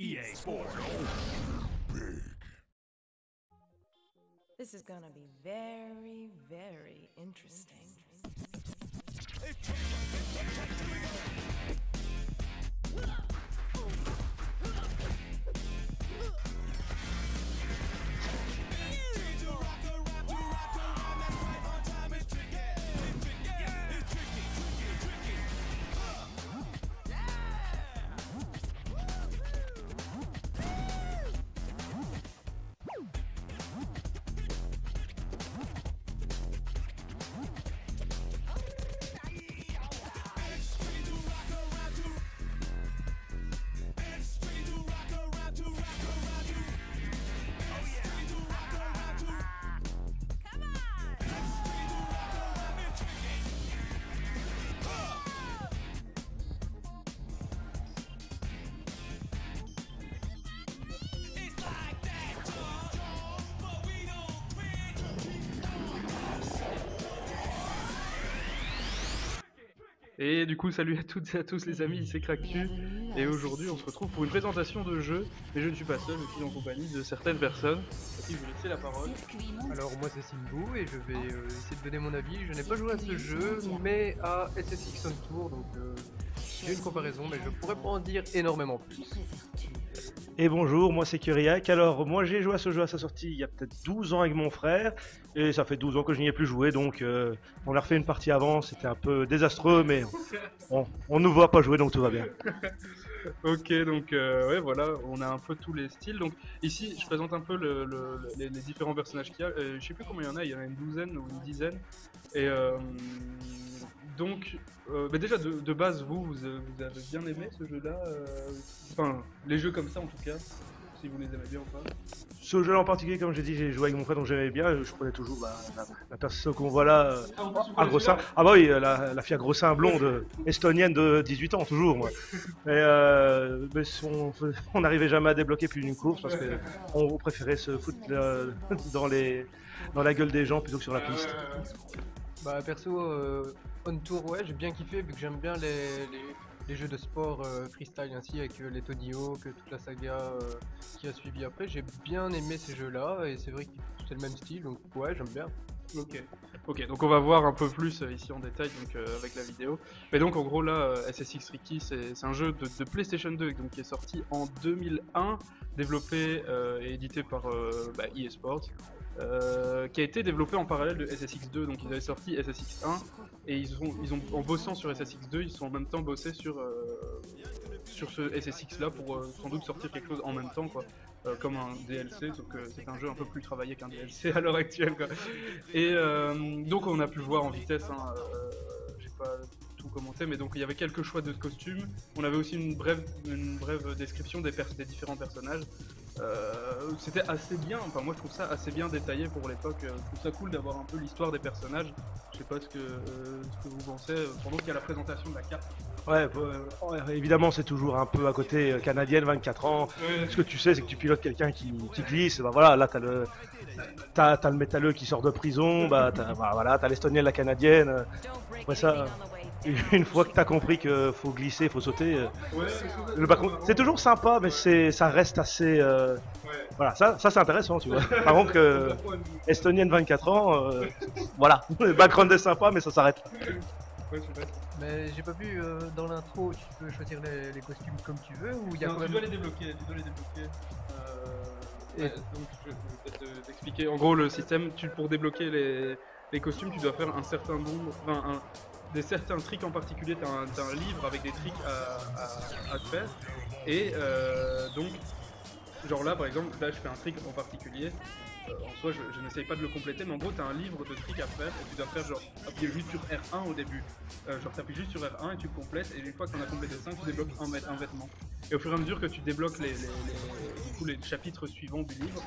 EA Sports. Big. This is gonna be very, very interesting. Et du coup, salut à toutes et à tous les amis, c'est Cracktu. Et aujourd'hui, on se retrouve pour une présentation de jeu. Mais je ne suis pas seul, je suis en compagnie de certaines personnes. À qui je vais laisser la parole. Alors moi c'est Simbu et je vais essayer de donner mon avis. Je n'ai pas joué à ce jeu, mais à SSX on Tour, donc j'ai une comparaison, mais je pourrais pas en dire énormément plus. Et bonjour, moi c'est Kyriak. Alors moi j'ai joué à ce jeu à sa sortie il y a peut-être 12 ans avec mon frère. Et ça fait 12 ans que je n'y ai plus joué, donc on a refait une partie avant, c'était un peu désastreux, mais on nous voit pas jouer, donc tout va bien. Ok, donc ouais, voilà, on a un peu tous les styles. Donc ici, je présente un peu les différents personnages qu'il y a. Je sais plus combien il y en a une douzaine ou une dizaine. Et donc, bah déjà de base, vous avez bien aimé ce jeu-là, enfin les jeux comme ça en tout cas, si vous les aimez bien ou pas. Ce jeu en particulier, comme j'ai dit, j'ai joué avec mon frère, donc j'aimais bien. Je connais toujours la personne qu'on voit là, à gros sein. Ah bah oui, la fille à gros sein blonde, estonienne de 18 ans, toujours moi. Mais on n'arrivait jamais à débloquer plus d'une course parce qu'on préférait se foutre dans la gueule des gens plutôt que sur la piste. Bah perso, on tour ouais, j'ai bien kiffé vu que j'aime bien les jeux de sport freestyle ainsi avec les Tony Hawk, toute la saga qui a suivi après. J'ai bien aimé ces jeux là et c'est vrai que c'est le même style, donc ouais, j'aime bien. Ok, donc on va voir un peu plus ici en détail donc, avec la vidéo. Mais donc en gros là, SSX Tricky c'est un jeu de PlayStation 2 donc, qui est sorti en 2001, développé et édité par EA Sports. Qui a été développé en parallèle de SSX2, donc ils avaient sorti SSX1 et ils ont en bossant sur SSX2, ils sont en même temps bossé sur ce SSX là pour sans doute sortir quelque chose en même temps quoi, comme un DLC, sauf que c'est un jeu un peu plus travaillé qu'un DLC à l'heure actuelle quoi. Et donc on a pu le voir en vitesse, hein, j'ai pas tout commenté, mais donc il y avait quelques choix de costumes, on avait aussi une brève description des différents personnages. C'était assez bien, enfin moi je trouve ça assez bien détaillé pour l'époque, je trouve ça cool d'avoir un peu l'histoire des personnages. Je sais pas ce que vous pensez pendant qu'il y a la présentation de la carte. Ouais, évidemment c'est toujours un peu à côté canadienne, 24 ans. Ouais. Ce que tu sais c'est que tu pilotes quelqu'un qui glisse, bah voilà, là t'as le métalleux qui sort de prison, t'as l'estonienne, la canadienne. Après ça, une fois que t'as compris qu'il faut glisser, il faut sauter, c'est toujours sympa, mais ça reste assez... Voilà, ça c'est intéressant, tu vois. Par contre, estonienne 24 ans, voilà, le background est sympa, mais ça s'arrête. Mais j'ai pas vu dans l'intro, tu peux choisir les costumes comme tu veux ou il y a quand même... Tu dois les débloquer. Donc je vais peut-être t'expliquer. En gros le système, pour débloquer les costumes, tu dois faire un certain nombre, certains tricks en particulier, t'as un livre avec des tricks à faire. Et donc, genre là par exemple, là je fais un trick en particulier. En soi je n'essaye pas de le compléter, mais en gros t'as un livre de tricks à faire et tu dois faire genre appuyer juste sur R1 au début. Genre t'appuies juste sur R1 et tu complètes, et une fois que t'en as complété 5 tu débloques un vêtement. Et au fur et à mesure que tu débloques les chapitres suivants du livre,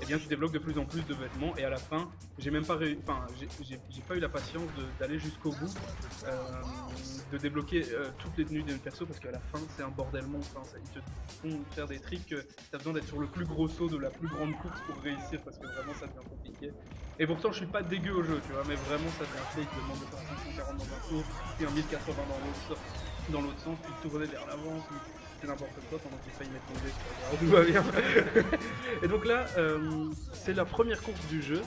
et bien tu débloques de plus en plus de vêtements, et à la fin j'ai même pas j'ai pas eu la patience d'aller jusqu'au bout, de débloquer toutes les tenues d'un perso, parce qu'à la fin c'est un bordel monstre, hein. Ils te font faire des tricks, t'as besoin d'être sur le plus gros saut de la plus grande course pour réussir, parce que vraiment ça devient compliqué. Et pourtant je suis pas dégueu au jeu, tu vois, mais vraiment ça devient fake, je demande de faire 540 dans un tour, puis un 1080 dans l'autre sens, puis tourner vers l'avant, c'est n'importe quoi pendant qu'il faille mettre tomber, tout va bien. Et donc là, c'est la première course du jeu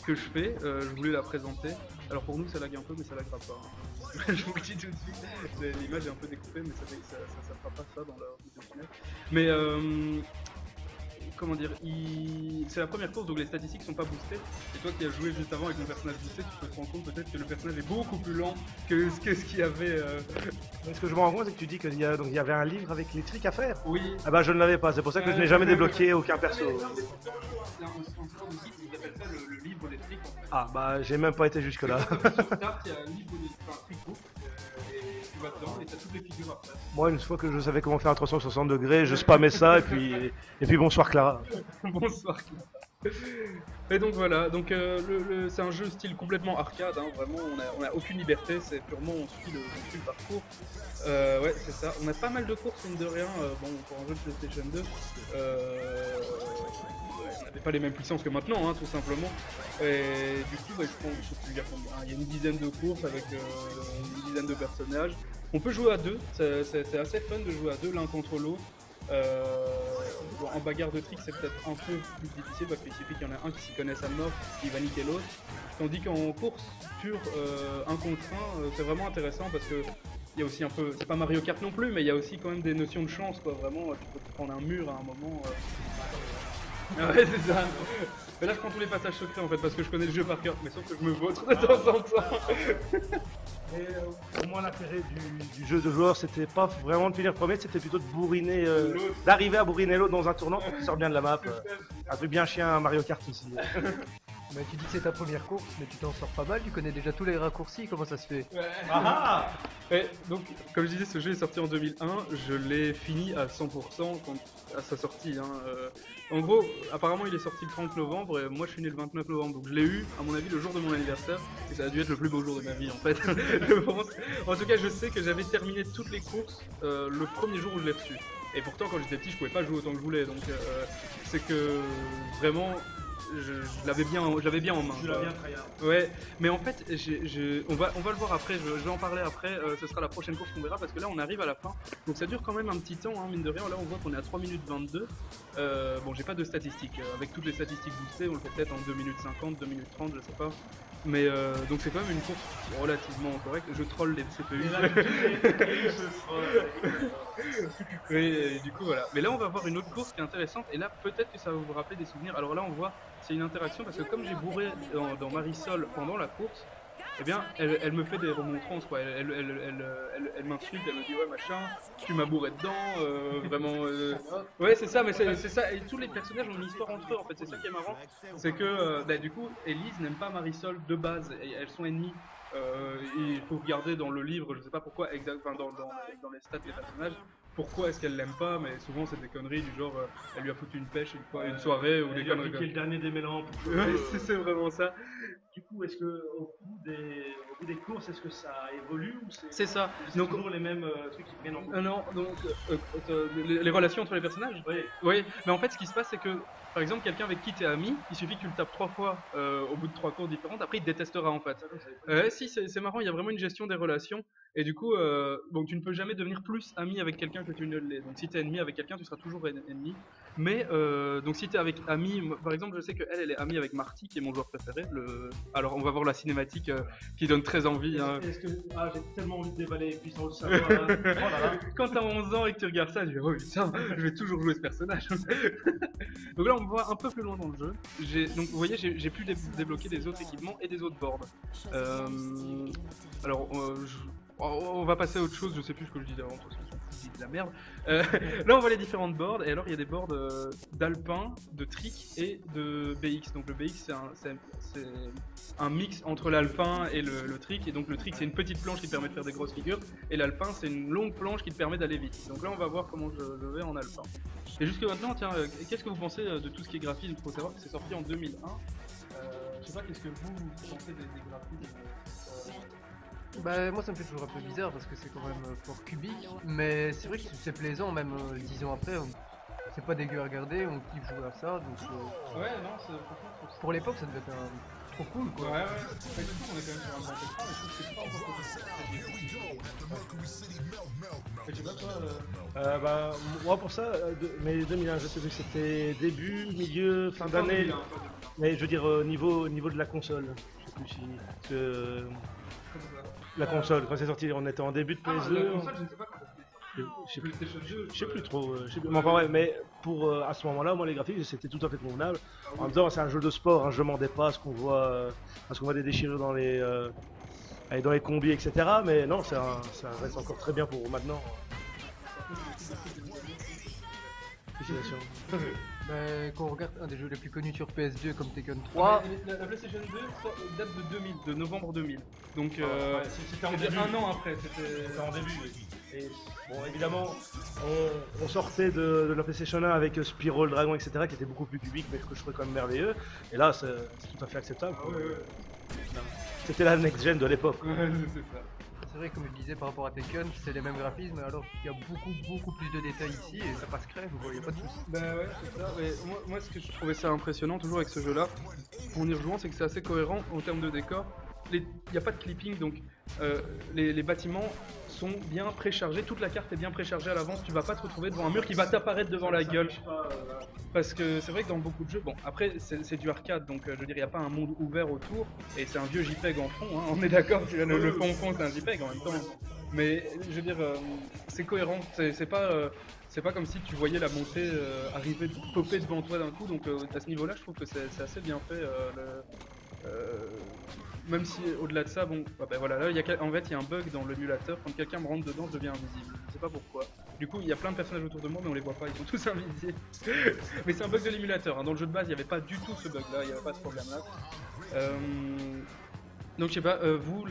que je fais, je voulais la présenter. Alors pour nous ça lag un peu mais ça laggera pas. Hein. Je vous le dis tout de suite, l'image est un peu découpée mais ça fait que ça fera pas ça dans la vidéo finale. Mais comment dire, c'est la première course donc les statistiques sont pas boostées. Et toi qui as joué juste avant avec mon personnage boosté, tu peux te rendre compte peut-être que le personnage est beaucoup plus lent que ce qu'il y avait. Mais ce que je me rends compte, c'est que tu dis qu'il y avait un livre avec les tricks à faire. Oui. Ah bah je ne l'avais pas, c'est pour ça que je n'ai jamais débloqué aucun perso. Il y a un sport de site qui appelle ça le livre des tricks en fait. Ah bah j'ai même pas été jusque là. Sur Start, il y a un livre un trick book et tu vas dedans et t'as toutes les figures après. Moi une fois que je savais comment faire un 360 degrés, je spammais ça et puis bonsoir Clara. Bonsoir Clara. Et donc voilà, donc c'est un jeu style complètement arcade, hein, vraiment on a aucune liberté, c'est purement on suit le parcours. Ouais c'est ça, on a pas mal de courses mine de rien, bon pour un jeu de PlayStation 2, on n'avait pas les mêmes puissances que maintenant hein, tout simplement. Et du coup bah, je sais plus, il y a une dizaine de courses avec une dizaine de personnages. On peut jouer à deux, c'est assez fun de jouer à deux l'un contre l'autre. Bon, en bagarre de trick c'est peut-être un peu plus difficile parce qu'il suffit qu'il y en ait un qui s'y connaisse à mort, qui va niquer l'autre. Tandis qu'en course pure, un contre un, c'est vraiment intéressant parce que il y a aussi un peu, c'est pas Mario Kart non plus, mais il y a aussi quand même des notions de chance quoi. Vraiment, tu peux te prendre un mur à un moment. Ouais c'est ça. Mais là je prends tous les passages secrets en fait parce que je connais le jeu par cœur, mais sauf que je me vautre de temps en temps. Et pour moi l'intérêt du jeu de joueur c'était pas vraiment de finir premier, c'était plutôt de bourriner, d'arriver à bourriner l'autre dans un tournant pour qu'il sorte bien de la map. Un truc bien chien Mario Kart ici. Mais tu dis que c'est ta première course, mais tu t'en sors pas mal, tu connais déjà tous les raccourcis, comment ça se fait? Ouais. Ah et donc, comme je disais, ce jeu est sorti en 2001, je l'ai fini à 100% à sa sortie. Hein. En gros, apparemment il est sorti le 30 novembre et moi je suis né le 29 novembre, donc je l'ai eu, à mon avis, le jour de mon anniversaire, et ça a dû être le plus beau jour de ma vie en fait, je pense. En tout cas, je sais que j'avais terminé toutes les courses le premier jour où je l'ai reçu. Et pourtant, quand j'étais petit, je pouvais pas jouer autant que je voulais, donc c'est que vraiment... je l'avais bien en main. Tu l'as bien tryhard. Ouais, mais en fait, on va le voir après, je vais en parler après, ce sera la prochaine course qu'on verra parce que là on arrive à la fin. Donc ça dure quand même un petit temps, hein, mine de rien, là on voit qu'on est à 3 minutes 22. Bon, j'ai pas de statistiques, avec toutes les statistiques boostées, on le fait peut-être en 2 minutes 50, 2 minutes 30, je sais pas. Mais donc c'est quand même une course relativement correcte, je troll les CPU. Oui, et du coup voilà. Mais là on va voir une autre course qui est intéressante et là peut-être que ça va vous rappeler des souvenirs. Alors là on voit, c'est une interaction parce que comme j'ai bourré dans Marisol pendant la course, eh bien elle me fait des remontrances quoi, elle m'insulte, elle me dit ouais machin, tu m'as bourré dedans, vraiment... Ouais c'est ça, mais c'est ça, et tous les personnages ont une histoire entre eux en fait, c'est ça qui est marrant, c'est que bah, du coup Elise n'aime pas Marisol de base, et elles sont ennemies. Il faut regarder dans le livre, je sais pas pourquoi, enfin, dans les stats des personnages, pourquoi est-ce qu'elle l'aime pas, mais souvent c'est des conneries du genre elle lui a foutu une pêche une soirée ou des conneries. Elle a le dernier des mélans. Ouais, c'est vraiment ça. Du coup, est-ce que au bout des courses, est-ce que ça évolue ou c'est ça. C'est Donc toujours les mêmes trucs qui viennent en compte. non, donc les relations entre les personnages. Oui. Oui, mais en fait ce qui se passe c'est que par exemple quelqu'un avec qui t'es ami, il suffit que tu le tapes 3 fois au bout de 3 courses différentes, après il te détestera en fait. Si c'est marrant, il y a vraiment une gestion des relations et du coup donc tu ne peux jamais devenir plus ami avec quelqu'un que tu ne l'es. Donc si t'es ennemi avec quelqu'un, tu seras toujours ennemi. Mais donc si t'es avec ami, par exemple je sais qu'elle est amie avec Marty qui est mon joueur préféré. Alors on va voir la cinématique qui donne très envie. Hein. J'ai tellement envie de dévaler les puissants de savoir. Oh là là. Quand t'as 11 ans et que tu regardes ça, tu dis oh putain, je vais toujours jouer ce personnage. Donc là on me voit un peu plus loin dans le jeu. Donc vous voyez j'ai pu débloquer des autres équipements et des autres boards. Alors on va passer à autre chose, je sais plus ce que je dis avant parce que je dis de la merde. Là on voit les différentes boards et alors il y a des boards d'alpin, de trick et de BX. Donc le BX c'est un mix entre l'alpin et le trick, et donc le trick c'est une petite planche qui te permet de faire des grosses figures et l'alpin c'est une longue planche qui te permet d'aller vite. Donc là on va voir comment je vais en alpin. Et jusque maintenant, tiens, qu'est-ce que vous pensez de tout ce qui est graphisme? Il faut savoir que c'est sorti en 2001. Je sais pas, qu'est-ce que vous pensez des graphismes Bah moi ça me fait toujours un peu bizarre parce que c'est quand même fort cubique, mais c'est vrai que c'est plaisant même 10 ans après, c'est pas dégueu à regarder, on kiffe jouer à ça, donc Ouais, non, c'est franchement... pour l'époque ça devait être trop cool quoi. Ouais, mais du coup, on est quand même sur un grand écran, mais je trouve que c'est pas encore et tu vois, toi, Bah, moi pour ça, mais 2001, je sais plus, c'était début, milieu, fin d'année. Mais je veux dire, niveau de la console. Je sais plus si. Parce que, la console, quand c'est sorti, on était en début de Ah, PS2. la console, je ne sais pas quand Je sais plus. PlayStation 2, Je sais plus trop, je sais plus. Mais enfin, ouais, mais pour à ce moment-là, moi les graphiques c'était tout à fait convenable. En même temps, c'est un jeu de sport, un jeu m'en dépasse, qu'on voit, parce qu'on voit des déchirures dans les combis, etc. Mais non, ça reste encore très bien pour maintenant. Félicitations. Mais quand on regarde un des jeux les plus connus sur PS2 comme Tekken 3, La PlayStation 2 date de 2000, de novembre 2000. Donc, C'était en c'était début. un an après. C'était en début. Et bon, évidemment, on sortait de la PlayStation 1 avec Spyro le Dragon, etc., qui était beaucoup plus public, mais que je trouvais quand même merveilleux. Et là, c'est tout à fait acceptable. Ah ouais. C'était la next-gen de l'époque. Ouais, c'est ça. c'est vrai comme je disais par rapport à Tekken, c'est les mêmes graphismes alors qu'il y a beaucoup plus de détails ici et ça passe crème, il n'y a pas de soucis. Bah ouais, c'est ça. Mais moi, ce que je trouvais ça impressionnant toujours avec ce jeu-là, pour en y rejoindre, c'est que c'est assez cohérent en termes de décor. Il n'y a pas de clipping, donc les bâtiments sont bien préchargés, toute la carte est bien préchargée à l'avance, tu vas pas te retrouver devant un mur qui va t'apparaître devant la gueule. Parce que c'est vrai que dans beaucoup de jeux, bon après c'est du arcade, donc je veux dire il n'y a pas un monde ouvert autour, et c'est un vieux JPEG en fond, hein, on est d'accord, le fond c'est un JPEG en même temps. Mais je veux dire, c'est cohérent, c'est pas comme si tu voyais la montée arriver, popper devant toi d'un coup, donc à ce niveau-là je trouve que c'est assez bien fait. Même si au-delà de ça, bon, bah voilà, là, en fait, il y a un bug dans l'émulateur. Quand quelqu'un me rentre dedans, je deviens invisible. Je sais pas pourquoi. Du coup, il y a plein de personnages autour de moi, mais on les voit pas, ils sont tous invisibles. Mais c'est un bug de l'émulateur. Hein. Dans le jeu de base, il n'y avait pas du tout ce bug-là, il n'y avait pas ce problème-là. Donc, je sais pas, vous,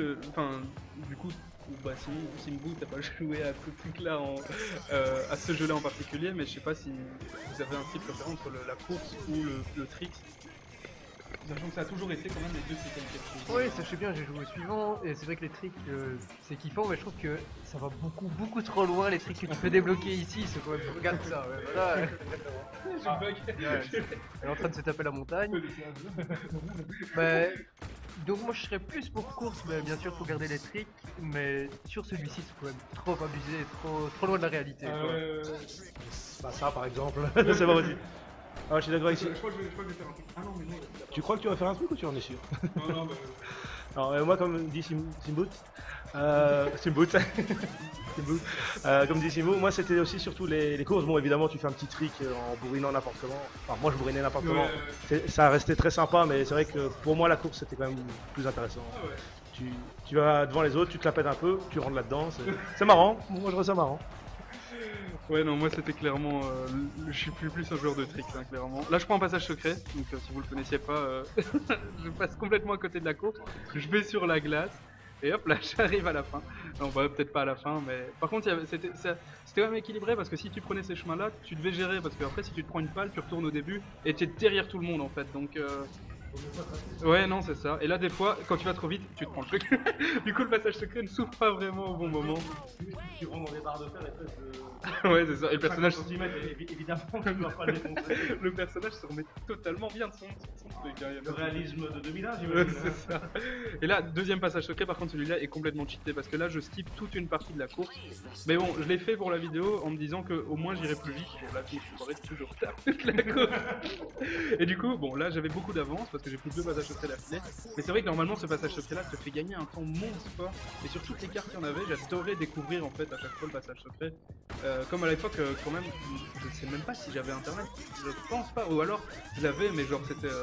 du coup, bah, Simbu, t'as pas joué à ce truc-là, à ce jeu-là en particulier, mais je sais pas si vous avez un type préférent entre la course ou le trick. Sachant que ça a toujours été quand même les deux spécialités. Oui, sachez bien, j'ai joué au suivant et c'est vrai que les tricks c'est kiffant, mais je trouve que ça va beaucoup trop loin. Les tricks que tu peux débloquer ici, c'est quand même. Regarde ça, ouais, voilà. Elle est en train de se taper la montagne. Bah, donc moi je serais plus pour course, mais bien sûr faut garder les tricks, mais sur celui-ci c'est quand même trop abusé, trop loin de la réalité. Quoi. Bah ça par exemple, c'est pas possible. Ah, je suis d'accord avec ça. Je crois que je vais faire un truc. Ah non, mais non. Tu crois que tu vas faire un truc ou tu en es sûr? Non, mais... Alors moi comme dit Simboot, comme dit Simbo, moi c'était aussi surtout les courses. Bon évidemment tu fais un petit trick en bourrinant n'importe comment. Enfin moi je bourrinais n'importe comment. Ça restait très sympa, mais c'est vrai que pour moi la course c'était quand même plus intéressant. Ah ouais. Tu vas devant les autres, tu te la pètes un peu, tu rentres là-dedans, c'est marrant. Moi je trouve ça marrant. Ouais, non, moi c'était clairement. Je suis plus un joueur de tricks, hein, clairement. Là, je prends un passage secret, donc si vous le connaissiez pas, je passe complètement à côté de la course. Je vais sur la glace, et hop là, j'arrive à la fin. Non, bah, peut-être pas à la fin, mais. Par contre, c'était quand même équilibré parce que si tu prenais ces chemins-là, tu devais gérer. Parce qu'après, si tu te prends une palle, tu retournes au début, et tu es derrière tout le monde en fait. Donc. Ouais, non, c'est ça. Et là, des fois, quand tu vas trop vite, tu te prends le truc. Du coup, le passage secret ne s'ouvre pas vraiment au bon moment. Tu rentres dans les barres de fer et Ouais, c'est ça. Et le personnage, évidemment, tu dois pas le défoncer. le personnage se remet totalement bien de son truc. Hein, Le réalisme de 2001, Ouais, j'imagine. c'est ça. Et là, deuxième passage secret, par contre, celui-là est complètement cheaté parce que là, je skip toute une partie de la course. Mais bon, je l'ai fait pour la vidéo en me disant que au moins j'irai plus vite. Bon, là, je ferai toujours tard toute la course. Et du coup, bon, là, j'avais beaucoup d'avance parce que j'ai pris 2 passages secrets d'affilée. Mais c'est vrai que normalement, ce passage secret-là te fait gagner un temps monstre, quoi. Et sur toutes les cartes qu'il y en avait, j'adorais découvrir en fait à chaque fois le passage secret. Comme à l'époque, quand même, je sais même pas si j'avais internet. Je pense pas, ou alors je l'avais, mais genre c'était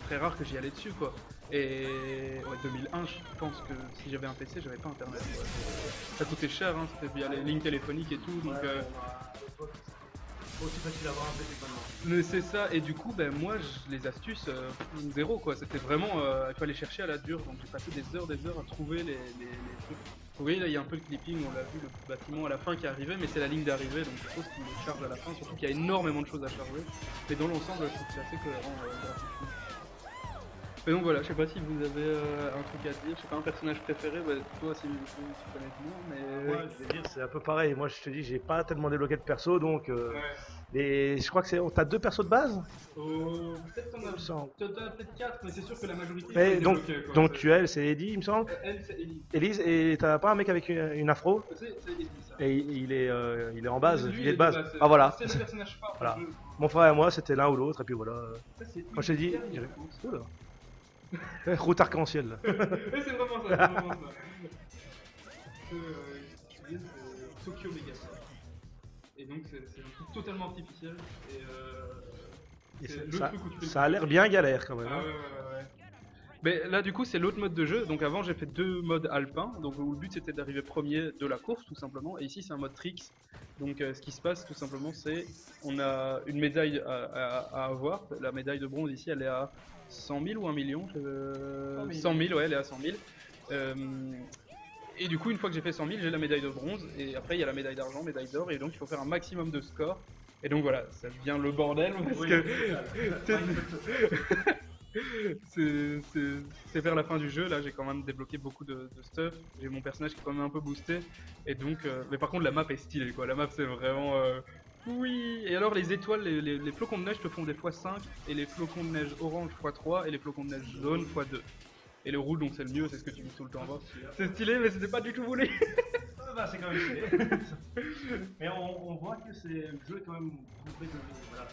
très rare que j'y allais dessus, quoi. Et ouais, 2001, je pense que si j'avais un PC, j'avais pas internet. Ouais. Ça coûtait cher, hein, c'était via les lignes téléphoniques et tout, donc. Aussi facile à avoir un PC comme moi. Mais c'est ça, et du coup, ben moi, les astuces, zéro quoi. C'était vraiment, il fallait chercher à la dure, donc j'ai passé des heures à trouver les trucs. Vous voyez, là, il y a un peu le clipping, on l'a vu, le bâtiment à la fin qui est arrivé, mais c'est la ligne d'arrivée, donc je suppose qu'il le charge à la fin, surtout qu'il y a énormément de choses à charger. Mais dans l'ensemble, je trouve que c'est assez cohérent graphiquement. Et donc voilà, je sais pas si vous avez un truc à dire, je sais pas, un personnage préféré, bah, toi si tu connais tout, mais... Moi, je vais dire, c'est un peu pareil. Moi, je te dis, j'ai pas tellement débloqué de perso, donc Et je crois que c'est. T'as 2 persos de base? Peut-être qu'on Il me semble. t'en as peut-être 4, mais c'est sûr que la majorité. Mais est donc, débloquée, quoi. donc tu es, c'est Eddie, il me semble. Elle, c'est Ellie. Elise, et t'as pas un mec avec une afro? C'est Ellie, ça. Et il est en base, Lui, il est de base. c'est- Ah voilà. C'est le personnage phare. Voilà. du jeu. Mon frère et moi, c'était l'un ou l'autre, et puis voilà. Ça, c'est Moi, je t'ai dit. hyper bien, je pense. Oula. Route arc-en-ciel. là. Ouais, c'est vraiment ça, c'est vraiment ça. C'est Tokyo Megaforce. Et donc c'est un truc totalement artificiel. Et Et c'est ça- le ça, truc où tu fais ça a l'air bien galère quand même. Ah hein. ouais. Mais là du coup c'est l'autre mode de jeu. Donc avant j'ai fait 2 modes alpins. Donc où le but c'était d'arriver premier de la course tout simplement. Et ici c'est un mode tricks. Donc ce qui se passe tout simplement c'est on a une médaille à avoir. La médaille de bronze ici elle est à 100 000 ou 1 million 100 000 ouais elle est à 100 000. Et du coup une fois que j'ai fait 100 000 j'ai la médaille de bronze. Et après il y a la médaille d'argent, médaille d'or. Et donc il faut faire un maximum de score. Et donc voilà, ça devient le bordel parce que c'est vers la fin du jeu. Là, j'ai quand même débloqué beaucoup de stuff. J'ai mon personnage qui est quand même un peu boosté. Et donc, mais par contre, la map est stylée quoi. La map, c'est vraiment. Oui! Et alors, les étoiles, les flocons de neige te font des x5. Et les flocons de neige orange x3. Et les flocons de neige jaune x2. Et le rouge, donc c'est le mieux, c'est ce que tu vis tout le temps. C'est stylé, mais c'était pas du tout voulu. Bah, c'est quand même stylé. Mais on voit que c'est le jeu est quand même complet de voilà.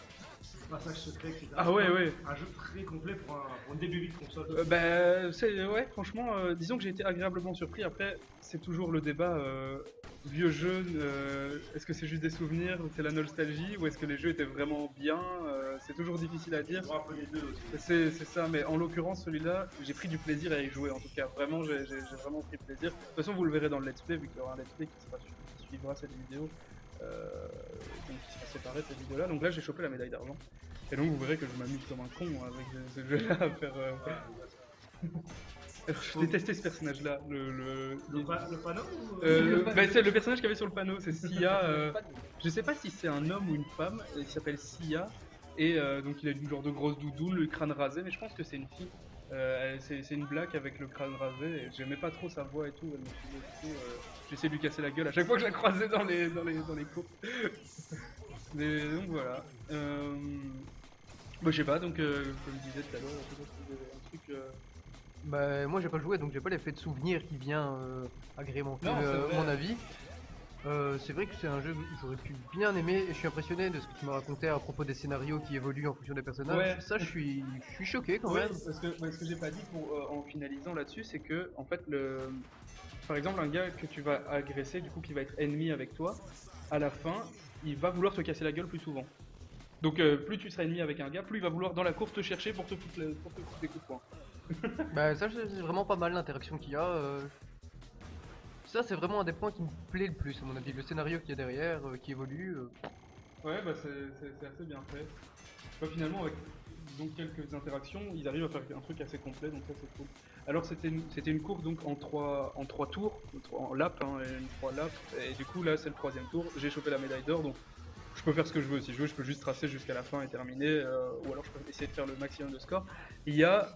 Passage secret, etc. Ah ouais, ouais. Un jeu très complet pour un début de console. Ouais, franchement, disons que j'ai été agréablement surpris. Après, c'est toujours le débat vieux jeu. Est-ce que c'est juste des souvenirs, c'est la nostalgie, ou est-ce que les jeux étaient vraiment bien? C'est toujours difficile à dire. On voit un peu les deux aussi. C'est ça, mais en l'occurrence, celui-là, j'ai pris du plaisir à y jouer. En tout cas, vraiment, j'ai vraiment pris plaisir. De toute façon, vous le verrez dans le let's play, vu qu'il y aura un let's play qui suivra cette vidéo. Donc qui sera séparé de cette vidéo là. Donc là j'ai chopé la médaille d'argent. Et donc vous verrez que je m'amuse comme un con avec ce jeu là à faire. Alors, je détestais ce personnage là. Le panneau C'est le personnage qu'il y avait sur le panneau, c'est Sia. Je sais pas si c'est un homme ou une femme, il s'appelle Sia. Et donc il a une genre de grosse doudoune, le crâne rasé, mais je pense que c'est une fille. C'est une blague avec le crâne rasé, et j'aimais pas trop sa voix et tout, elle me faisait j'essayais de lui casser la gueule à chaque fois que je la croisais dans les courses. Mais donc voilà. Bah, je sais pas, donc comme je disais tout à l'heure, je sais pas si vous avez un truc. Bah moi j'ai pas joué donc j'ai pas l'effet de souvenir qui vient agrémenter Non, c'est vrai. mon avis. C'est vrai que c'est un jeu que j'aurais pu bien aimer et je suis impressionné de ce que tu m'as raconté à propos des scénarios qui évoluent en fonction des personnages. Ouais. Ça je suis choqué quand Ouais, même. parce que ce que j'ai pas dit en finalisant là-dessus, c'est que en fait par exemple un gars que tu vas agresser, du coup qui va être ennemi avec toi, à la fin, il va vouloir te casser la gueule plus souvent. Donc plus tu seras ennemi avec un gars, plus il va vouloir dans la course te chercher pour te foutre des coups de poing. Bah ça c'est vraiment pas mal l'interaction qu'il y a. Ça c'est vraiment un des points qui me plaît le plus à mon avis. Le scénario qu'il y a derrière, qui évolue. Ouais, bah c'est assez bien fait. Bah, finalement, avec donc quelques interactions, ils arrivent à faire un truc assez complet, donc ça c'est cool. Alors c'était une course donc en trois tours, en lap, hein, et 3 laps, et du coup là c'est le 3ème tour, j'ai chopé la médaille d'or, donc je peux faire ce que je veux. Si je veux, je peux juste tracer jusqu'à la fin et terminer, ou alors je peux essayer de faire le maximum de score. Il y a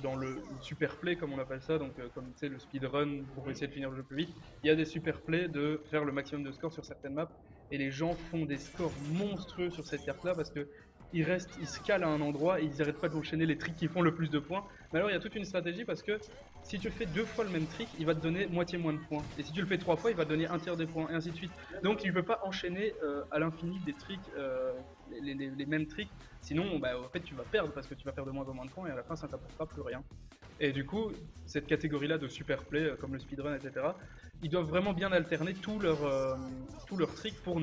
dans le super play comme on appelle ça, donc comme tu sais le speedrun pour essayer de finir le jeu plus vite, il y a des super plays de faire le maximum de score sur certaines maps, et les gens font des scores monstrueux sur cette carte là parce que ils se calent à un endroit et ils arrêtent pas d'enchaîner les tricks qui font le plus de points. Mais alors il y a toute une stratégie parce que si tu fais 2 fois le même trick, il va te donner moitié moins de points. Et si tu le fais 3 fois, il va te donner un tiers des points, et ainsi de suite. Donc tu peux pas enchaîner à l'infini des tricks, les mêmes tricks. Sinon, bah, en fait, tu vas perdre parce que tu vas faire de moins en moins de points et à la fin, ça t'apportera plus rien. Et du coup, cette catégorie-là de super play, comme le speedrun, etc., ils doivent vraiment bien alterner tous leurs tricks pour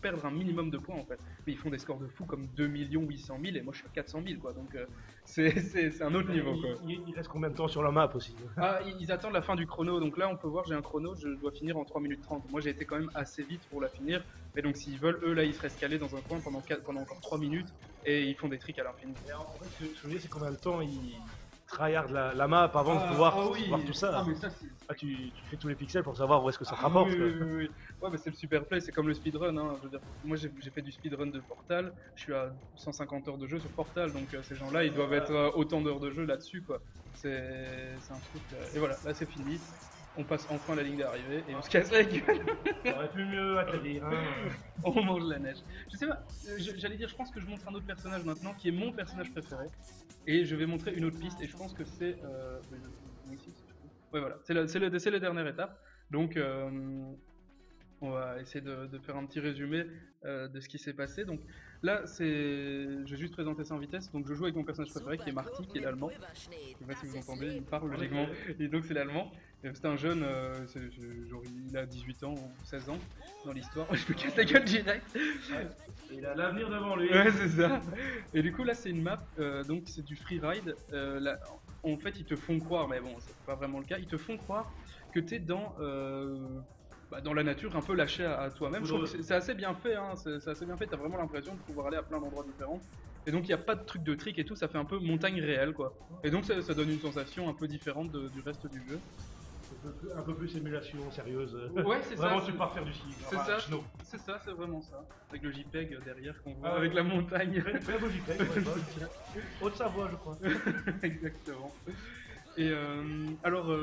perdre un minimum de points en fait. Mais ils font des scores de fou comme 2 800 000 et moi je suis à 400 000 quoi, donc c'est un autre niveau quoi. Il reste combien de temps sur la map aussi? Ah, ils attendent la fin du chrono, donc là on peut voir j'ai un chrono, je dois finir en 3 minutes 30. Moi j'ai été quand même assez vite pour la finir, mais donc s'ils veulent, eux là ils seraient calés dans un coin pendant encore 3 minutes et ils font des tricks à l'infini. Et en fait, ce que je veux dire, c'est combien de temps ils tryhardent la map avant de pouvoir voir tout ça. Ah, mais ça c'est... Ah, tu fais tous les pixels pour savoir où est-ce que ça te Ah, rapporte. oui. Ouais, mais c'est le super play, c'est comme le speedrun. Hein. Je veux dire, moi j'ai fait du speedrun de Portal, je suis à 150 heures de jeu sur Portal, donc ces gens-là ils doivent être autant d'heures de jeu là-dessus quoi. C'est un truc. Et voilà, là c'est fini. on passe enfin la ligne d'arrivée et on se casse la gueule. Ça aurait pu mieux atterrir. Hein. On mange la neige. Je sais pas, j'allais dire, je pense que je montre un autre personnage maintenant qui est mon personnage préféré. Et je vais montrer une autre piste et je pense que c'est. Ouais, voilà, c'est la dernière étape. Donc, on va essayer de faire un petit résumé de ce qui s'est passé. Donc là, je vais juste présenter ça en vitesse. Donc je joue avec mon personnage préféré qui est Marty, qui est l'allemand. Je sais pas si vous entendez, il parle logiquement. Et donc c'est l'allemand. C'est un jeune, genre il a 18 ans ou 16 ans dans l'histoire. Je me casse la gueule direct. Il a l'avenir devant lui. Ouais, c'est ça. Et du coup là c'est une map, donc c'est du freeride. En fait ils te font croire, mais bon c'est pas vraiment le cas, ils te font croire que t'es dans la nature, un peu lâché à toi-même. Je trouve que c'est assez bien fait, hein. C'est assez bien fait, t'as vraiment l'impression de pouvoir aller à plein d'endroits différents. Et donc il n'y a pas de truc de trick et tout, ça fait un peu montagne réelle quoi. Et donc ça donne une sensation un peu différente du reste du jeu. Un peu plus simulation sérieuse. Ouais, c'est ça. Vraiment, tu pars faire du ski. C'est ça, c'est vraiment ça. Avec le JPEG derrière qu'on voit, avec la montagne. Très beau JPEG, Haute-Savoie, je crois. Exactement. Et alors,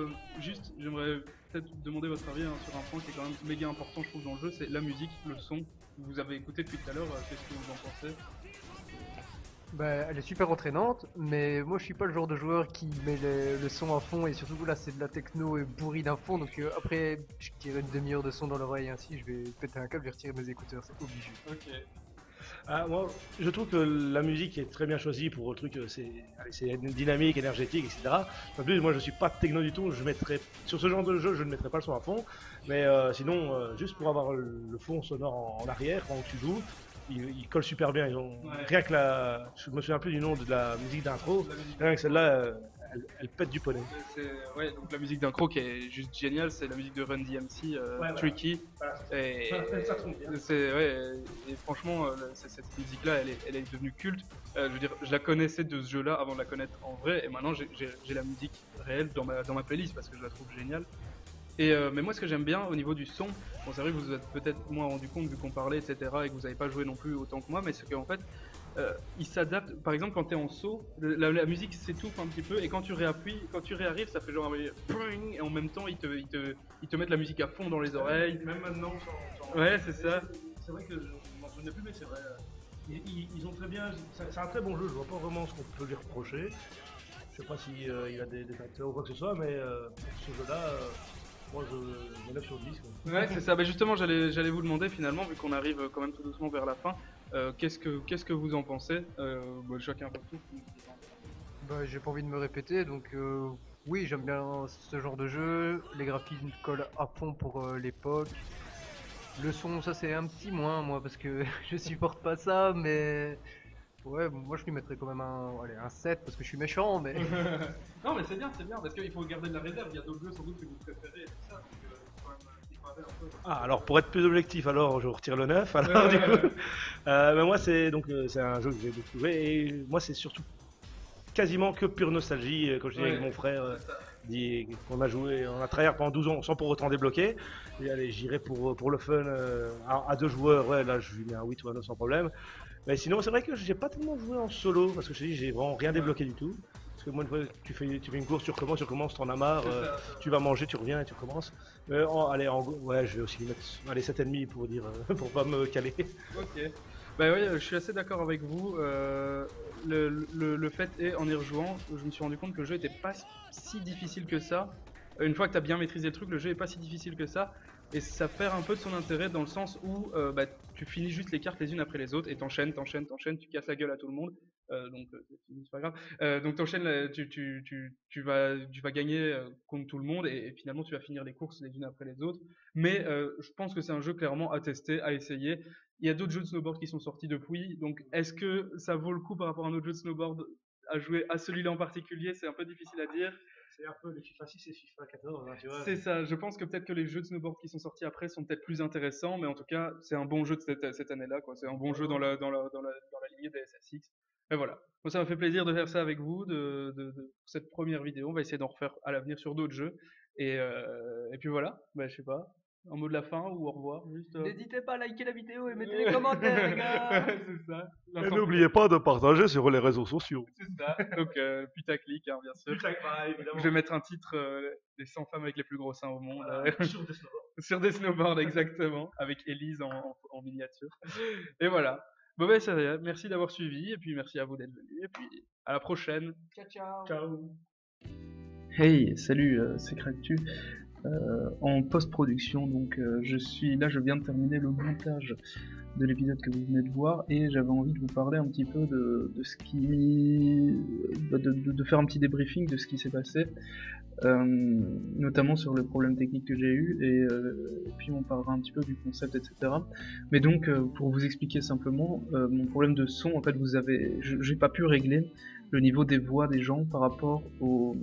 juste, j'aimerais peut-être demander votre avis sur un point qui est quand même méga important, je trouve, dans le jeu, c'est la musique, le son. Vous avez écouté depuis tout à l'heure, qu'est-ce que vous en pensez? Bah, elle est super entraînante, mais moi je suis pas le genre de joueur qui met le son à fond et surtout là c'est de la techno et bourri d'un fond donc après je tire une demi-heure de son dans l'oreille ainsi je vais péter un câble, je vais retirer mes écouteurs, c'est obligé. Ok. Moi, je trouve que la musique est très bien choisie pour le truc, c'est dynamique, énergétique, etc. En plus, moi je suis pas techno du tout, sur ce genre de jeu je ne mettrai pas le son à fond, mais sinon, juste pour avoir le fond sonore en arrière quand tu joues, ils collent super bien. Rien que je me souviens plus du nom de la musique d'intro, rien que celle-là, elle pète du poney. Ouais, donc la musique d'intro qui est juste géniale, c'est la musique de Run DMC, Tricky. Voilà. Et, Ça tombe bien. et franchement, cette musique-là, elle est devenue culte. Je veux dire, je la connaissais de ce jeu-là avant de la connaître en vrai, et maintenant j'ai la musique réelle dans ma playlist parce que je la trouve géniale. Mais moi, ce que j'aime bien au niveau du son, bon, c'est vrai que vous vous êtes peut-être moins rendu compte vu qu'on parlait, etc., et que vous n'avez pas joué non plus autant que moi, mais c'est qu'en fait, il s'adapte. Par exemple, quand tu es en saut, la musique s'étouffe un petit peu, et quand tu réarrives, ça fait genre un et en même temps, ils te mettent la musique à fond dans les oreilles. Même maintenant, Ouais, c'est ça. C'est vrai que je m'en souvenais plus, mais c'est vrai. Ils ont très bien. C'est un très bon jeu, je vois pas vraiment ce qu'on peut lui reprocher. Je sais pas s'il y a des facteurs ou quoi que ce soit, mais ce jeu-là. Moi, je me lève sur 10. Quoi. Ouais, c'est ça. Bah justement, j'allais vous demander finalement, vu qu'on arrive quand même tout doucement vers la fin, qu'est-ce que vous en pensez chacun votre tour. Bah, j'ai pas envie de me répéter donc oui j'aime bien ce genre de jeu, les graphismes collent à fond pour l'époque. Le son ça c'est un petit moins moi parce que je supporte pas ça mais ouais moi je lui mettrais quand même un 7 parce que je suis méchant mais... Non mais c'est bien parce qu'il faut garder de la réserve, il y a d'autres jeux sans doute que vous préférez et tout ça, donc il faut un peu. Ah, alors pour être plus objectif, alors je retire le 9. Alors du coup, moi c'est un jeu que j'ai beaucoup joué et moi c'est surtout quasiment que pure nostalgie. Quand j'étais avec mon frère, qu'on a joué, on a travaillé pendant 12 ans sans pour autant débloquer. Et allez, j'irai pour le fun à 2 joueurs. Ouais, là je lui mets un 8 ou un 9 sans problème. Mais sinon, c'est vrai que j'ai pas tellement joué en solo parce que je te dis, j'ai vraiment rien débloqué du tout. Parce que moi, une fois que tu fais une course, tu recommences, t'en as marre, tu vas manger, tu reviens et tu recommences. Ouais, je vais aussi mettre 7,5 pour dire, pour pas me caler. Ok. Bah ouais, je suis assez d'accord avec vous. Le fait est, en y rejouant, je me suis rendu compte que le jeu était pas si difficile que ça. Une fois que tu as bien maîtrisé le truc, le jeu est pas si difficile que ça. Et ça perd un peu de son intérêt dans le sens où tu finis juste les cartes les unes après les autres et t'enchaînes, tu casses la gueule à tout le monde. C'est pas grave. Donc t'enchaînes, tu vas gagner contre tout le monde et finalement tu vas finir les courses les unes après les autres. Mais je pense que c'est un jeu clairement à tester, à essayer. Il y a d'autres jeux de snowboard qui sont sortis depuis, donc est-ce que ça vaut le coup par rapport à un autre jeu de snowboard à jouer à celui-là en particulier? C'est un peu difficile à dire. C'est un peu les FIFA 6 et FIFA 14, hein, tu vois. C'est ça, je pense que peut-être que les jeux de snowboard qui sont sortis après sont peut-être plus intéressants, mais en tout cas, c'est un bon jeu de cette année-là, quoi. C'est un bon jeu dans la lignée des SSX. Et voilà. Moi, ça m'a fait plaisir de faire ça avec vous, de cette première vidéo. On va essayer d'en refaire à l'avenir sur d'autres jeux. Et puis voilà, je sais pas. Un mot de la fin ou au revoir juste, N'hésitez pas à liker la vidéo et mettez les commentaires, les gars. C'est ça. Et n'oubliez pas de partager sur les réseaux sociaux. C'est ça. Donc, putaclic, hein, bien sûr. Je vais mettre un titre des 100 femmes avec les plus gros seins au monde. Sur des snowboards, exactement. Avec Elise en miniature. Et voilà. Bon, ben, ça y est. Merci d'avoir suivi. Et puis, merci à vous d'être venus. Et puis, à la prochaine. Ciao, ciao. Ciao. Hey, salut, c'est Cractu. En post-production, donc je viens de terminer le montage de l'épisode que vous venez de voir et j'avais envie de vous parler un petit peu de ce qui, de faire un petit débriefing de ce qui s'est passé, notamment sur le problème technique que j'ai eu et puis on parlera un petit peu du concept, etc. Mais donc pour vous expliquer simplement, mon problème de son, en fait, j'ai pas pu régler le niveau des voix des gens par rapport au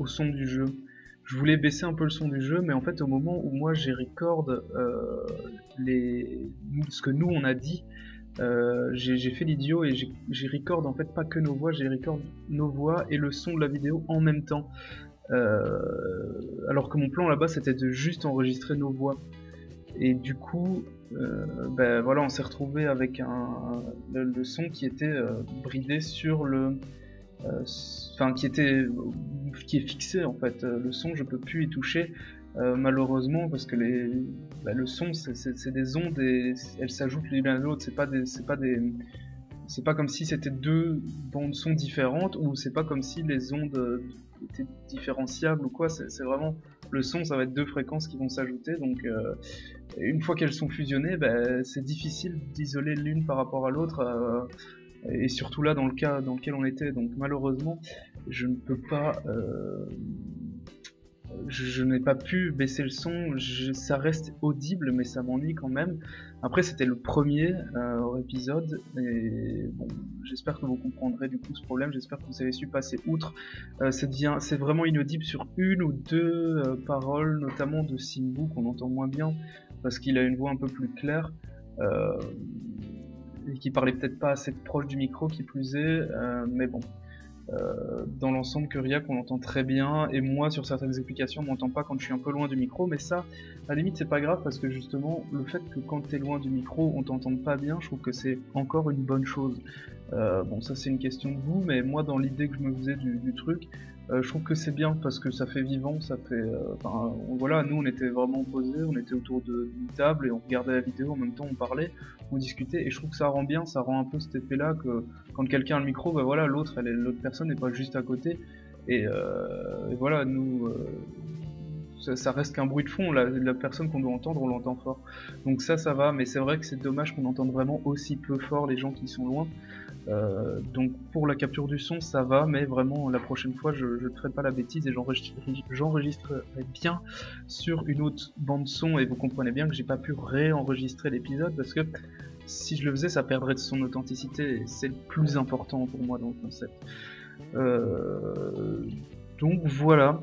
son du jeu. Je voulais baisser un peu le son du jeu, mais en fait au moment où moi j'ai record ce que nous on a dit, j'ai fait l'idiot et j'ai record en fait pas que nos voix, j'ai record nos voix et le son de la vidéo en même temps. Alors que mon plan là-bas c'était de juste enregistrer nos voix. Et du coup, ben voilà, on s'est retrouvé avec le son qui était bridé sur le qui est fixé en fait. Le son je peux plus y toucher malheureusement parce que le son c'est des ondes et elles s'ajoutent l'une à l'autre. C'est pas comme si c'était deux bandes son différentes ou c'est pas comme si les ondes étaient différenciables ou quoi. C'est vraiment le son, ça va être deux fréquences qui vont s'ajouter, donc une fois qu'elles sont fusionnées, c'est difficile d'isoler l'une par rapport à l'autre. Et surtout là dans le cas dans lequel on était, donc malheureusement je ne peux pas je n'ai pas pu baisser le son, ça reste audible mais ça m'ennuie quand même. Après c'était le premier épisode et bon, j'espère que vous comprendrez du coup ce problème, j'espère que vous avez su passer outre. C'est vraiment inaudible sur une ou deux paroles, notamment de Simbu qu'on entend moins bien parce qu'il a une voix un peu plus claire. Et qui parlait peut-être pas assez proche du micro qui plus est, mais bon. Dans l'ensemble, Kuriak on l'entend très bien, et moi sur certaines explications on m'entend pas quand je suis un peu loin du micro, mais ça, à la limite c'est pas grave parce que justement le fait que quand t'es loin du micro on t'entende pas bien, je trouve que c'est encore une bonne chose. Bon, ça c'est une question de goût, mais moi dans l'idée que je me faisais du truc, je trouve que c'est bien parce que ça fait vivant, ça fait. Voilà, nous on était vraiment posés, on était autour d'une table et on regardait la vidéo en même temps, on parlait, on discutait, et je trouve que ça rend bien, ça rend un peu cet effet-là que quand quelqu'un a le micro, voilà, l'autre personne n'est pas juste à côté, et voilà, nous. Ça reste qu'un bruit de fond, la personne qu'on doit entendre, on l'entend fort. Donc ça va, mais c'est vrai que c'est dommage qu'on entende vraiment aussi peu fort les gens qui sont loin. Donc pour la capture du son, ça va, mais vraiment la prochaine fois, je ne ferai pas la bêtise et j'enregistrerai bien sur une autre bande son, et vous comprenez bien que j'ai pas pu réenregistrer l'épisode parce que si je le faisais, ça perdrait de son authenticité, et c'est le plus important pour moi dans le concept. Donc voilà.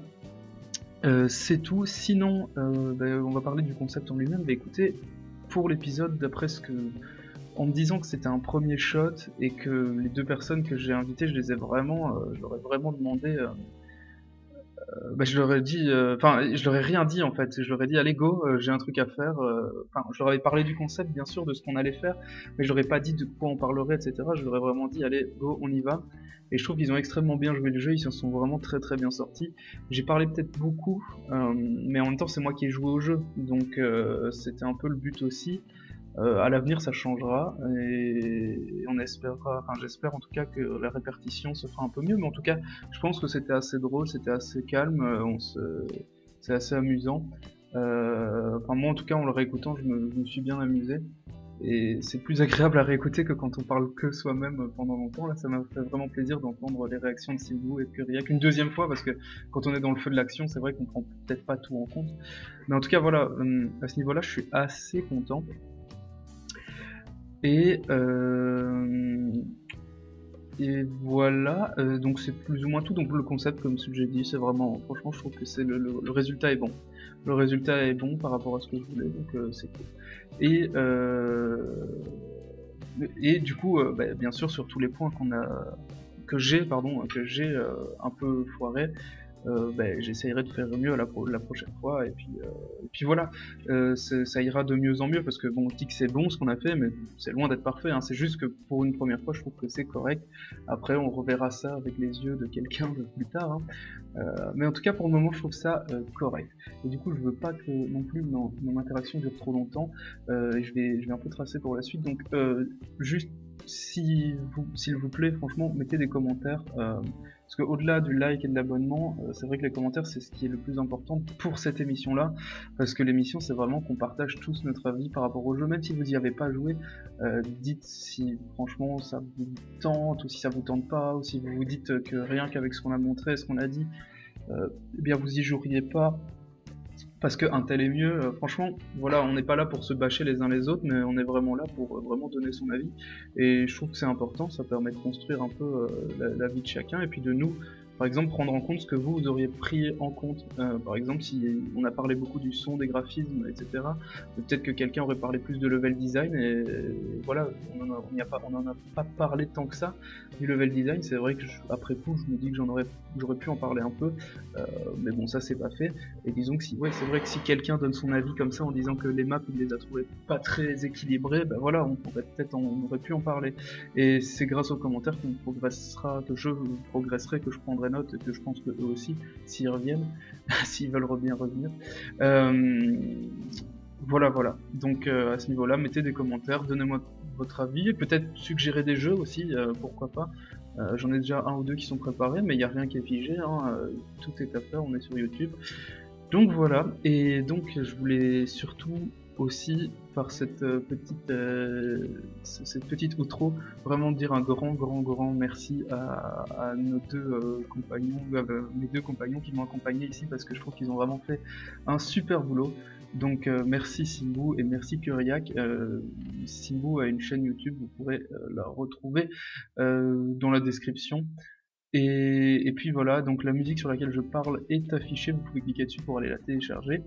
C'est tout. Sinon, on va parler du concept en lui-même. Écoutez, pour l'épisode, d'après en me disant que c'était un premier shot et que les deux personnes que j'ai invitées, je leur ai vraiment demandé. Je leur ai dit, je leur ai rien dit en fait. Je leur ai dit, allez go, j'ai un truc à faire. Je leur avais parlé du concept, bien sûr, de ce qu'on allait faire, mais je leur ai pas dit de quoi on parlerait, etc. Je leur ai vraiment dit, allez go, on y va. Et je trouve qu'ils ont extrêmement bien joué le jeu, ils s'en sont vraiment très très bien sortis. J'ai parlé peut-être beaucoup, mais en même temps c'est moi qui ai joué au jeu, donc c'était un peu le but aussi. À l'avenir ça changera, et on espérera, j'espère en tout cas que la répartition se fera un peu mieux, mais en tout cas je pense que c'était assez drôle, c'était assez calme, c'est assez amusant. Moi en tout cas en le réécoutant je me suis bien amusé. Et c'est plus agréable à réécouter que quand on parle que soi-même pendant longtemps. Là, ça m'a fait vraiment plaisir d'entendre les réactions de Simbu et Kuriak une deuxième fois, parce que quand on est dans le feu de l'action, c'est vrai qu'on prend peut-être pas tout en compte. Mais en tout cas, voilà, à ce niveau-là, je suis assez content. Et voilà, donc c'est plus ou moins tout. Donc le concept, comme ce que j'ai dit, c'est vraiment, franchement, je trouve que c'est le résultat est bon. Le résultat est bon par rapport à ce que je voulais, donc c'est cool. Et du coup, bien sûr, sur tous les points que j'ai un peu foiré, j'essayerai de faire mieux la prochaine fois, et puis voilà, ça ira de mieux en mieux, parce que bon, je dis que c'est bon ce qu'on a fait, mais c'est loin d'être parfait, hein. C'est juste que pour une première fois, je trouve que c'est correct. Après, on reverra ça avec les yeux de quelqu'un de plus tard, hein. Mais en tout cas, pour le moment, je trouve ça correct. Et du coup, je veux pas que non plus mon interaction dure trop longtemps, et je vais un peu tracer pour la suite, donc juste, s'il vous plaît, franchement, mettez des commentaires, parce que au-delà du like et de l'abonnement, c'est vrai que les commentaires c'est ce qui est le plus important pour cette émission-là, parce que l'émission c'est vraiment qu'on partage tous notre avis par rapport au jeu, même si vous n'y avez pas joué, dites si franchement ça vous tente, ou si ça vous tente pas, ou si vous vous dites que rien qu'avec ce qu'on a montré, ce qu'on a dit, eh bien vous y joueriez pas, parce qu'un tel est mieux. Franchement, voilà, on n'est pas là pour se bâcher les uns les autres, mais on est vraiment là pour vraiment donner son avis, et je trouve que c'est important, ça permet de construire un peu la vie de chacun, et puis de nous, par exemple, prendre en compte ce que vous auriez pris en compte. Par exemple, si on a parlé beaucoup du son, des graphismes, etc., peut-être que quelqu'un aurait parlé plus de level design, et voilà, on en a pas parlé tant que ça du level design. C'est vrai que après coup, je me dis que j'aurais pu en parler un peu, mais bon, ça c'est pas fait. Et disons que c'est vrai que si quelqu'un donne son avis comme ça en disant que les maps il les a trouvées pas très équilibrées, ben voilà, on aurait pu en parler. Et c'est grâce aux commentaires qu'on progressera, que je progresserai, que je prendrai note, et que je pense que eux aussi, s'ils reviennent, s'ils veulent bien revenir. Voilà. Donc à ce niveau-là, mettez des commentaires, donnez-moi votre avis, et peut-être suggérer des jeux aussi, pourquoi pas. J'en ai déjà un ou deux qui sont préparés, mais il n'y a rien qui est figé, hein, tout est à faire, on est sur YouTube. Donc voilà, et donc je voulais surtout aussi, par cette petite outro, vraiment dire un grand merci à nos deux compagnons, mes deux compagnons qui m'ont accompagné ici, parce que je trouve qu'ils ont vraiment fait un super boulot. Donc merci Simbu et merci Kuriak. Simbu a une chaîne YouTube, vous pourrez la retrouver dans la description. Et puis voilà, donc la musique sur laquelle je parle est affichée, vous pouvez cliquer dessus pour aller la télécharger,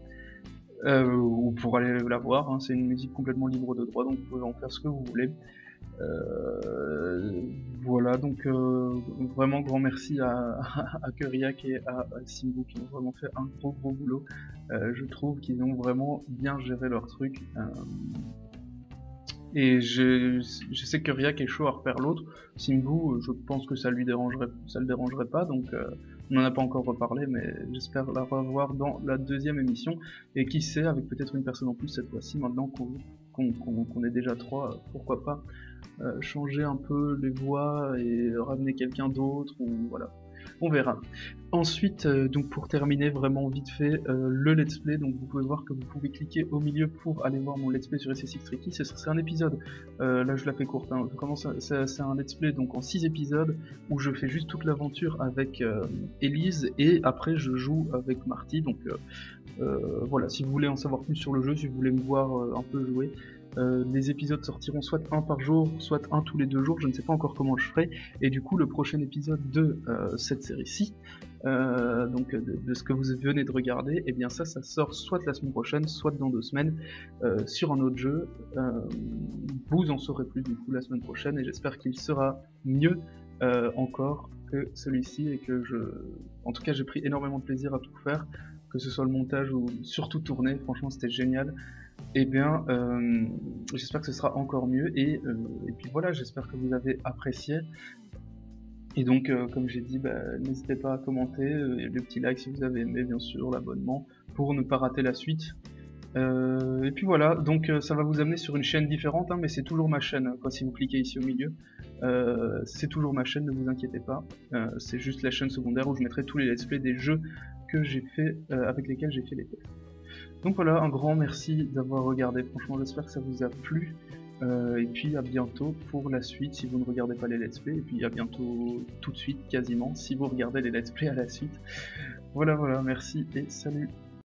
ou pour aller la voir, hein. C'est une musique complètement libre de droit, donc vous pouvez en faire ce que vous voulez. Voilà, donc vraiment grand merci à Kuriak et à Simbu qui ont vraiment fait un gros boulot. Je trouve qu'ils ont vraiment bien géré leur truc. Et je sais que Kuriak est chaud à refaire l'autre. Simbu, je pense que ça le dérangerait pas, donc on n'en a pas encore reparlé, mais j'espère la revoir dans la deuxième émission. Et qui sait, avec peut-être une personne en plus cette fois-ci, maintenant qu'on est déjà trois, pourquoi pas changer un peu les voix et ramener quelqu'un d'autre, ou voilà. On verra. Ensuite, donc pour terminer vraiment vite fait, le let's play, donc vous pouvez voir que vous pouvez cliquer au milieu pour aller voir mon let's play sur SSX Tricky. C'est un épisode, là je la fais courte, hein. C'est un let's play donc en 6 épisodes où je fais juste toute l'aventure avec Elise, et après je joue avec Marty. Donc voilà, si vous voulez en savoir plus sur le jeu, si vous voulez me voir un peu jouer, les épisodes sortiront soit un par jour, soit un tous les 2 jours, je ne sais pas encore comment je ferai, et du coup le prochain épisode de cette série-ci, donc de ce que vous venez de regarder, et bien ça sort soit la semaine prochaine, soit dans 2 semaines, sur un autre jeu. Vous en saurez plus du coup la semaine prochaine, et j'espère qu'il sera mieux encore que celui-ci, et que en tout cas j'ai pris énormément de plaisir à tout faire, que ce soit le montage ou surtout tourner, franchement c'était génial. Et bien j'espère que ce sera encore mieux, et puis voilà, j'espère que vous avez apprécié. Et donc comme j'ai dit, n'hésitez pas à commenter, le petit like si vous avez aimé, bien sûr, l'abonnement pour ne pas rater la suite. Et puis voilà, donc ça va vous amener sur une chaîne différente, hein, mais c'est toujours ma chaîne, quoi. Si vous cliquez ici au milieu, c'est toujours ma chaîne, ne vous inquiétez pas. C'est juste la chaîne secondaire où je mettrai tous les let's play des jeux que j'ai fait, avec lesquels j'ai fait les tests. Donc voilà, un grand merci d'avoir regardé, franchement j'espère que ça vous a plu, et puis à bientôt pour la suite si vous ne regardez pas les let's play, et puis à bientôt tout de suite quasiment si vous regardez les let's play à la suite. Voilà, merci et salut.